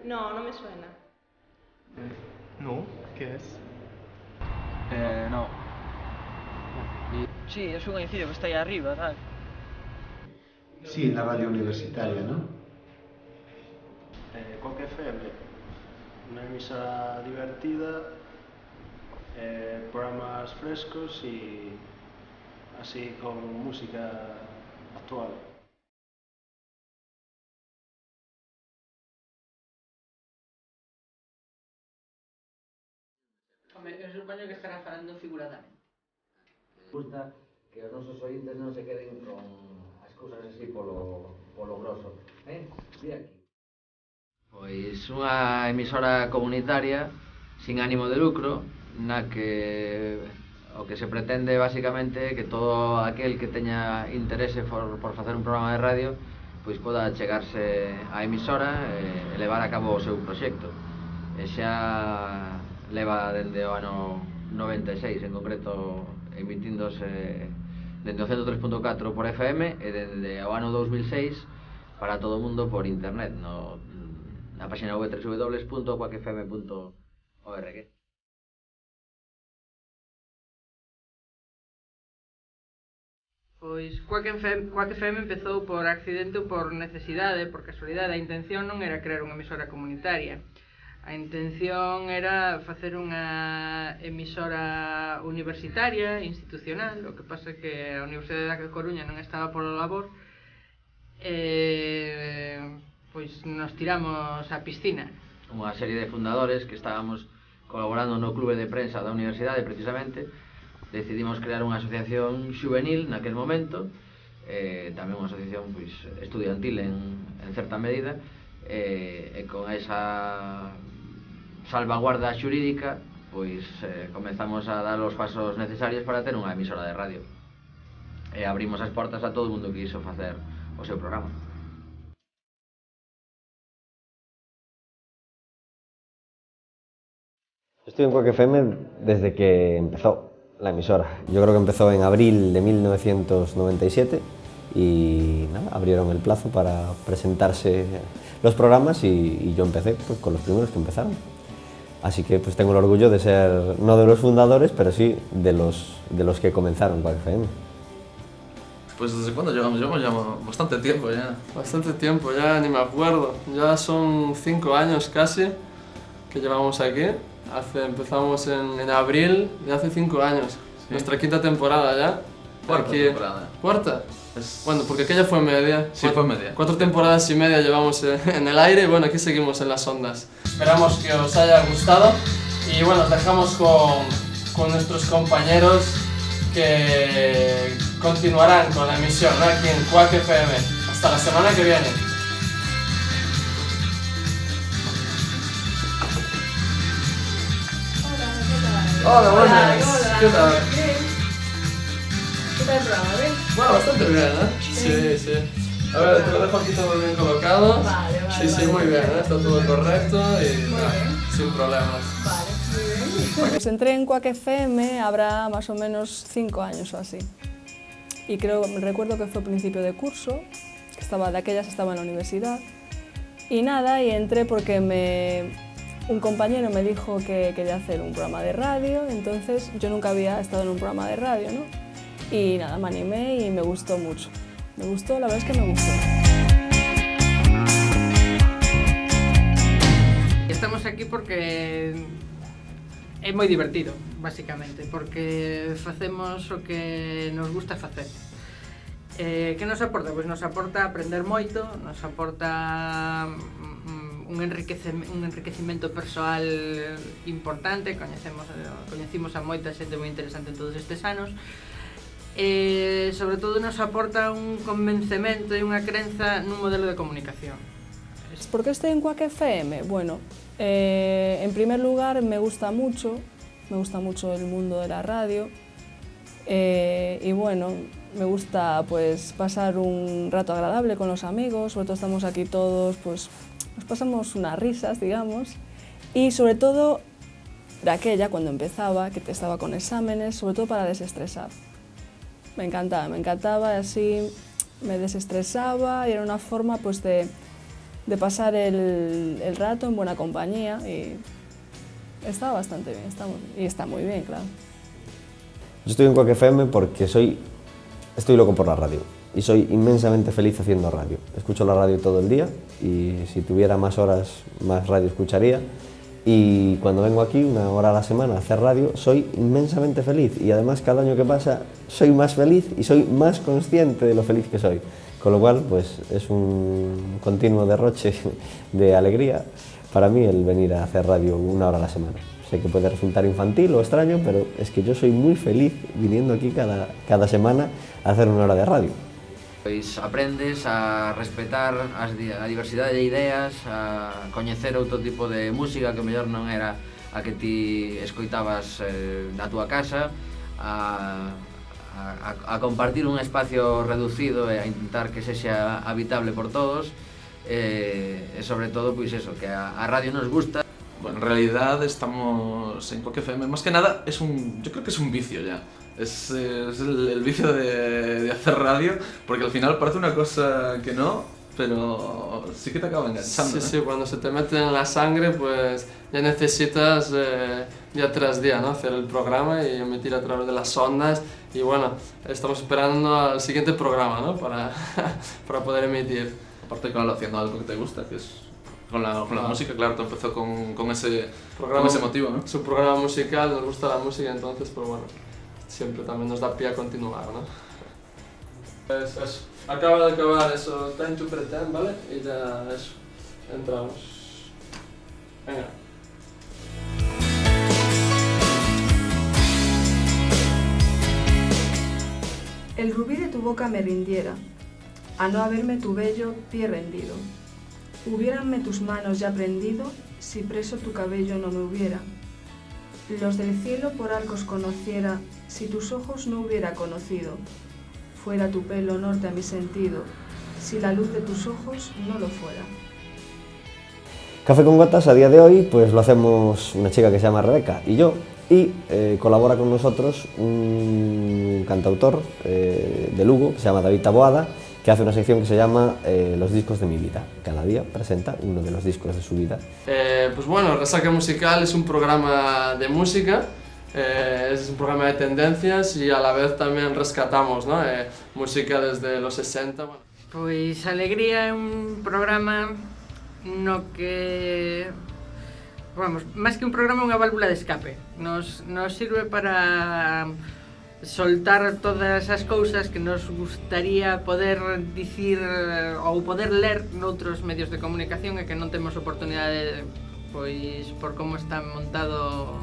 No, no me suena. No, ¿qué es? No. Sí, es un edificio que está ahí arriba, tal. Sí, la radio universitaria, ¿no? Quack FM, una emisora divertida, programas frescos y así con música actual. Eu supoño que estará falando figuradamente. Gusta que os nosos ointes non se queden con as cousas así polo grosso. Di aquí. Pois unha emisora comunitaria sin ánimo de lucro na que o que se pretende basicamente é que todo aquel que teña interese por facer un programa de radio pois poda chegarse á emisora e levar a cabo o seu proxecto. E xa leva dende o ano 96 en concreto emitíndose dende o 103.4 por FM e dende o ano 2006 para todo o mundo por internet na página web www.quackfm.org. Pois Quack FM empezou por accidente ou por necesidade, por casualidade. A intención non era crear unha emisora comunitaria. A intención era facer unha emisora universitaria, institucional. O que pasa é que a Universidade da Coruña non estaba polo labor e pois nos tiramos á piscina. Unha serie de fundadores que estábamos colaborando no clube de prensa da universidade precisamente decidimos crear unha asociación juvenil naquel momento, tamén unha asociación pois, estudiantil en certa medida, e con esa salvaguarda xurídica pois comezamos a dar os pasos necesarios para ter unha emisora de radio e abrimos as portas a todo o mundo que quiso facer o seu programa. Estoy en Quack FM desde que empezó la emisora. Yo creo que empezó en abril de 1997 y nada, abrieron el plazo para presentarse los programas y yo empecé pues, con los primeros que empezaron. Así que pues tengo el orgullo de ser, no de los fundadores, pero sí de los que comenzaron Quack FM. Pues ¿desde cuándo llevamos? Llevamos ya bastante tiempo ya. Bastante tiempo, ya ni me acuerdo. Ya son 5 años casi que llevamos aquí. Empezamos en abril de hace 5 años. Sí. Nuestra quinta temporada ya. Cuarta temporada. ¿Cuarta? Bueno, porque aquella fue media. Sí, fue media. 4 temporadas y media llevamos en el aire y bueno, aquí seguimos en las ondas. Esperamos que os haya gustado y bueno, os dejamos con nuestros compañeros que continuarán con la emisión, ¿no? Aquí en Quack FM. Hasta la semana que viene. Hola, buenas. ¿Qué tal? ¿Qué tal el programa? ¿Bien? Bueno, bastante bien, ¿eh? Sí, sí. A ver, te lo dejo aquí todo bien colocado. Vale. Sí, muy bien, ¿eh? Está todo correcto y Muy bien. sin problemas. Vale, muy bien. Pues entré en Quack FM habrá más o menos 5 años o así. Y recuerdo que fue principio de curso, que estaba en la universidad. Y nada, y entré porque un compañero me dijo que quería hacer un programa de radio, entonces yo nunca había estado en un programa de radio, ¿no? Y nada, me animé y me gustó mucho. Me gustó, la verdad es que me gustó. Estamos aquí porque é moi divertido, basicamente, porque facemos o que nos gusta facer. Que nos aporta? Pois nos aporta aprender moito, nos aporta un enriquecemento persoal importante, coñecimos a moita xente moi interesante en todos estes anos, e sobre todo nos aporta un convencemento e unha crenza nun modelo de comunicación. ¿Por qué estoy en Quack FM? Bueno, en primer lugar me gusta mucho el mundo de la radio y bueno, me gusta pues pasar un rato agradable con los amigos, sobre todo estamos aquí todos, pues nos pasamos unas risas, digamos, y sobre todo de aquella cuando empezaba, que estaba con exámenes, sobre todo para desestresar. Me encantaba, así me desestresaba y era una forma pues de de pasar el rato en buena compañía y está bastante bien, y está muy bien, claro. Yo estoy en Quack FM porque estoy loco por la radio y soy inmensamente feliz haciendo radio. Escucho la radio todo el día y si tuviera más horas, más radio escucharía. Y cuando vengo aquí, 1 hora a la semana a hacer radio, soy inmensamente feliz y además cada año que pasa soy más feliz y soy más consciente de lo feliz que soy. Con lo cual, pues es un continuo derroche de alegría para mí el venir a hacer radio 1 hora a la semana. Sé que puede resultar infantil o extraño, pero es que yo soy muy feliz viniendo aquí cada semana a hacer 1 hora de radio. Pois aprendes a respetar a diversidade de ideas, a coñecer outro tipo de música que mellor non era a que ti escoitabas na túa casa, a compartir un espacio reducido e a intentar que sexa habitable por todos e sobre todo, pois eso, que a radio nos gusta. Bueno, en realidad estamos en Quack FM, más que nada yo creo que es un vicio ya. Es el vicio de hacer radio, porque al final parece una cosa que no, pero sí que te acaba enganchando. Sí, cuando se te mete en la sangre, pues ya necesitas día tras día, ¿no? Hacer el programa y emitir a través de las ondas. Y bueno, estamos esperando al siguiente programa, ¿no? Para poder emitir. Aparte, claro, haciendo algo que te gusta, que es con la música, claro, te empezó con ese motivo, ¿no? Es un programa musical, nos gusta la música, entonces, pues bueno, siempre también nos da pie a continuar, ¿no? Pues eso, acaba de acabar eso, Time to Pretend, ¿vale? Y ya eso, entramos. Venga. El rubí de tu boca me rindiera, a no haberme tu bello pie rendido. Hubiéranme tus manos ya prendido, si preso tu cabello no me hubiera. Los del cielo por arcos conociera, si tus ojos no hubiera conocido. Fuera tu pelo norte a mi sentido, si la luz de tus ojos no lo fuera. Café con Gotas a día de hoy pues lo hacemos una chica que se llama Rebeca y yo, y colabora con nosotros un cantautor de Lugo que se llama David Taboada, que hace una sección que se llama Los discos de mi vida. Cada día presenta uno de los discos de su vida. Pues bueno, Resaca Musical es un programa de música, es un programa de tendencias y a la vez también rescatamos, ¿no? Música desde los 60. Bueno. Pois Alegría é un programa no que, vamos, máis que un programa, unha válvula de escape. Nos sirve para soltar todas as cousas que nos gustaría poder dicir ou poder ler noutros medios de comunicación e que non temos oportunidade, pois, por como está montado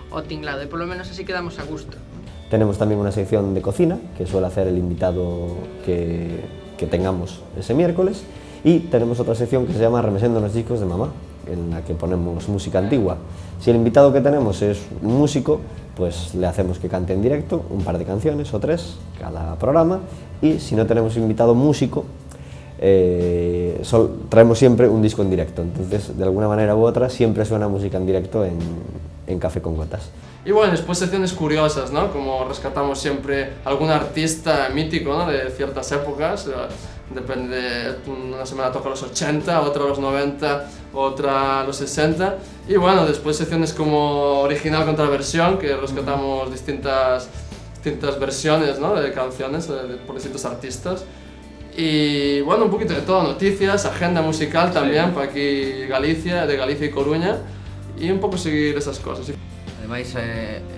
o tinglado, e polo menos así quedamos a gusto. Tenemos tamén unha sección de cocina que suele hacer el invitado que tengamos ese miércoles, y tenemos otra sección que se llama Remesendo los discos de mamá, en la que ponemos música antigua. Si el invitado que tenemos es un músico, pues le hacemos que cante en directo un par de canciones o 3 cada programa, y si no tenemos invitado músico, traemos siempre un disco en directo. Entonces, de alguna manera u otra, siempre suena música en directo en Café con Gotas. Y bueno, después secciones curiosas, ¿no? Como rescatamos siempre algún artista mítico, ¿no? De ciertas épocas. Depende, una semana toca los 80, otra los 90, otra los 60. Y bueno, después secciones como original contra versión, que rescatamos distintas versiones, ¿no? De canciones por distintos artistas. Y bueno, un poquito de todo, noticias, agenda musical también, para aquí de Galicia y Coruña, y un pouco seguir esas cosas. Ademais,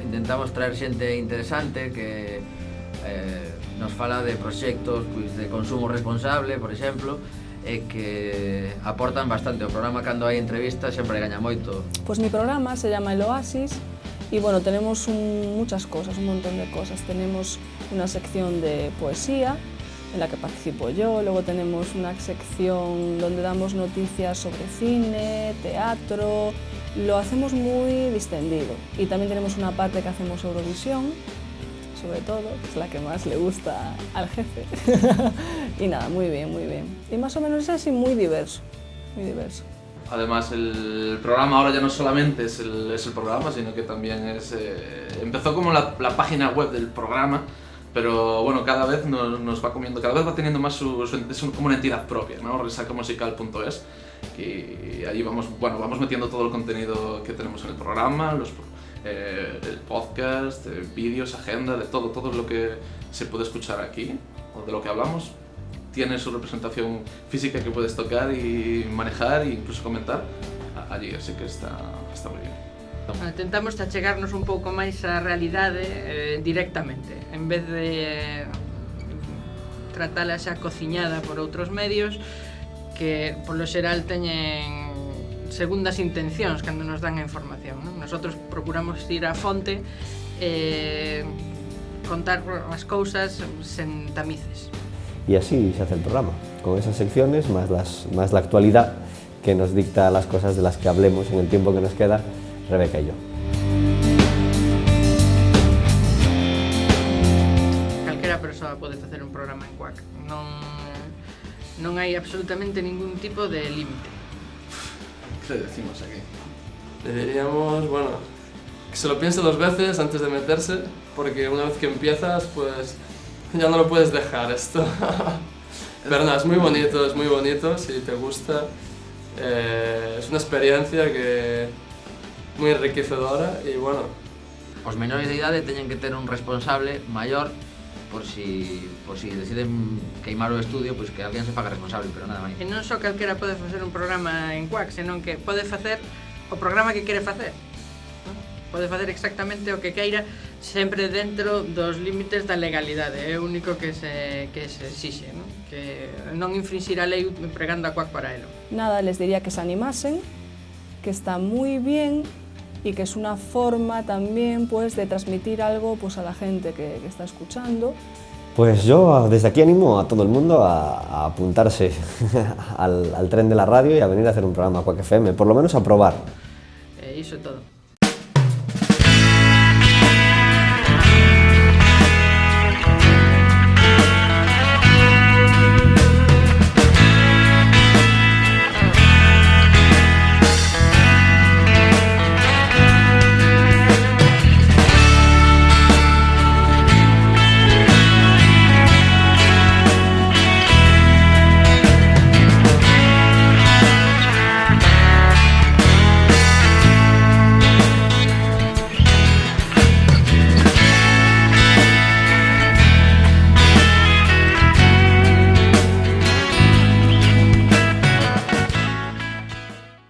intentamos traer xente interesante que nos fala de proxectos, pois, de consumo responsable, por exemplo, e que aportan bastante. O programa, cando hai entrevistas, sempre gaña moito. Pues mi programa se llama El Oasis y bueno, tenemos muchas cosas, un montón de cosas. Tenemos una sección de poesía en la que participo yo, luego tenemos una sección donde damos noticias sobre cine, teatro, lo hacemos muy distendido, y también tenemos una parte que hacemos Eurovisión, sobre todo, que es la que más le gusta al jefe. Y nada, muy bien, muy bien. Y más o menos es así, muy diverso, muy diverso. Además, el programa ahora ya no solamente es el programa, sino que también es... empezó como la página web del programa, pero bueno, cada vez nos va comiendo, cada vez va teniendo más es como una entidad propia, ¿no? Resacamusical.es. Y allí vamos metiendo todo el contenido que tenemos en el programa, el podcast, vídeos, agenda, de todo lo que se puede escuchar aquí o de lo que hablamos. Tiene su representación física que puedes tocar y manejar e incluso comentar allí, así que está muy bien. Tentamos achegarnos un pouco máis á realidade directamente, en vez de tratala xa cociñada por outros medios que polo xeral teñen segundas intencións cando nos dan a información, non? Nosotros procuramos ir á fonte e contar as cousas sen tamices. Y así se hace el programa, con esas secciones más la actualidad que nos dicta las cosas de las que hablemos en el tiempo que nos queda Rebeca y yo. Calquera persoa pode facer un programa en Quack, non hai absolutamente ningún tipo de límite. ¿Qué le decimos aquí? Le diríamos, bueno, que se lo piense 2 veces antes de meterse, porque una vez que empiezas, pues ya no lo puedes dejar esto. Pero no, es muy bonito, si te gusta. Es una experiencia que muy enriquecedora y bueno. Os menores de idade teñen que ter un responsable maior por si deciden queimar o estudio, pois que alguén se faga responsable, pero nada máis. E non só calquera pode facer un programa en Quack, senón que pode facer o programa que quere facer. Pode facer exactamente o que queira, sempre dentro dos límites da legalidade. É o único que se exixe, non? Que non infringir a lei empregando a Quack para elo. Nada, les diría que se animasen, que está muy bien y que es una forma también pues, de transmitir algo pues, a la gente que está escuchando. Pues yo desde aquí animo a todo el mundo a apuntarse al tren de la radio y a venir a hacer un programa Quack FM, por lo menos a probar. Iso é todo.